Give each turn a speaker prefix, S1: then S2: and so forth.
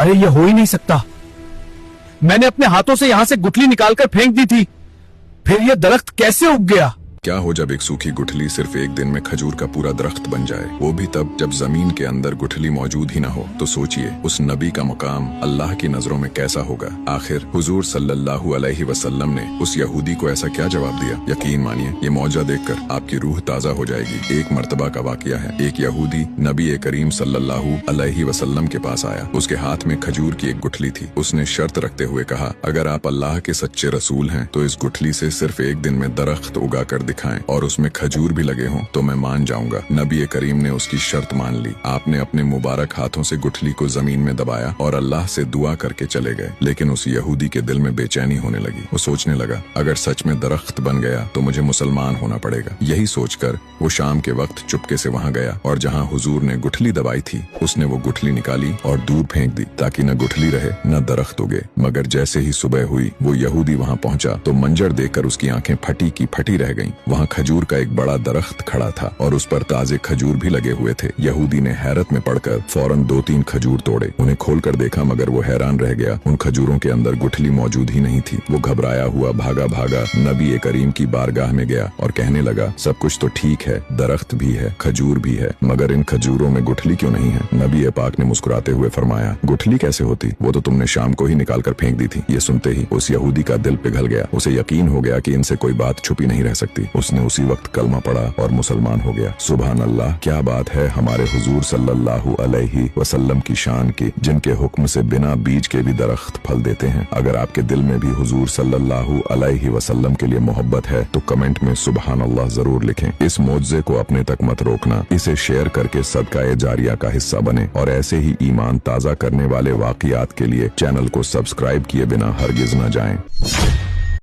S1: अरे ये हो ही नहीं सकता। मैंने अपने हाथों से यहां से गुठली निकालकर फेंक दी थी, फिर ये दरख्त कैसे उग गया?
S2: क्या हो जब एक सूखी गुठली सिर्फ एक दिन में खजूर का पूरा दरख्त बन जाए, वो भी तब जब जमीन के अंदर गुठली मौजूद ही ना हो। तो सोचिए उस नबी का मुकाम अल्लाह की नजरों में कैसा होगा। आखिर हुजूर सल्लल्लाहु अलैहि वसल्लम ने उस यहूदी को ऐसा क्या जवाब दिया? यकीन मानिए ये मौजा देखकर आपकी रूह ताजा हो जाएगी। एक मर्तबा का वाकया है। एक यहूदी नबी करीम सल्लल्लाहु अलैहि वसल्लम के पास आया। उसके हाथ में खजूर की एक गुठली थी। उसने शर्त रखते हुए कहा, अगर आप अल्लाह के सच्चे रसूल हैं तो इस गुठली से सिर्फ एक दिन में दरख्त उगा कर दिखाएं और उसमें खजूर भी लगे हों तो मैं मान जाऊंगा। नबी करीम ने उसकी शर्त मान ली। आपने अपने मुबारक हाथों से गुठली को जमीन में दबाया और अल्लाह से दुआ करके चले गए। लेकिन उस यहूदी के दिल में बेचैनी होने लगी। वो सोचने लगा, अगर सच में दरख्त बन गया तो मुझे मुसलमान होना पड़ेगा। यही सोचकर वो शाम के वक्त चुपके से वहाँ गया और जहाँ हुजूर ने गुठली दबाई थी उसने वो गुठली निकाली और दूर फेंक दी ताकि न गुठली रहे न दरख्त उगे। मगर जैसे ही सुबह हुई वो यहूदी वहाँ पहुँचा तो मंजर देखकर उसकी आंखें फटी की फटी रह गईं। वहाँ खजूर का एक बड़ा दरख्त खड़ा था और उस पर ताजे खजूर भी लगे हुए थे। यहूदी ने हैरत में पड़कर फौरन 2-3 खजूर तोड़े। उन्हें खोलकर देखा मगर वो हैरान रह गया। उन खजूरों के अंदर गुठली मौजूद ही नहीं थी। वो घबराया हुआ भागा भागा नबी करीम की बारगाह में गया और कहने लगा, सब कुछ तो ठीक है, दरख्त भी है, खजूर भी है, मगर इन खजूरों में गुठली क्यों नहीं है? नबी पाक ने मुस्कुराते हुए फरमाया, गुठली कैसे होती? वो तो तुमने शाम को ही निकाल कर फेंक दी थी। ये सुनते ही उस यहूदी का दिल पिघल गया। उसे यकीन हो गया कि इनसे कोई बात छुपी नहीं रह सकती। उसने उसी वक्त कलमा पढ़ा और मुसलमान हो गया। सुभान अल्लाह, क्या बात है हमारे हुजूर सल्लल्लाहु अलैहि वसल्लम की शान की, जिनके हुक्म से बिना बीज के भी दरख्त फल देते हैं। अगर आपके दिल में भी हुजूर सल्लल्लाहु अलैहि वसल्लम के लिए मोहब्बत है तो कमेंट में सुभान अल्लाह जरूर लिखें। इस मौजज़े को अपने तक मत रोकना, इसे शेयर करके सदका जारिया का हिस्सा बने और ऐसे ही ईमान ताज़ा करने वाले वाक़ियात के लिए चैनल को सब्सक्राइब किए बिना हरगिज न जाएं।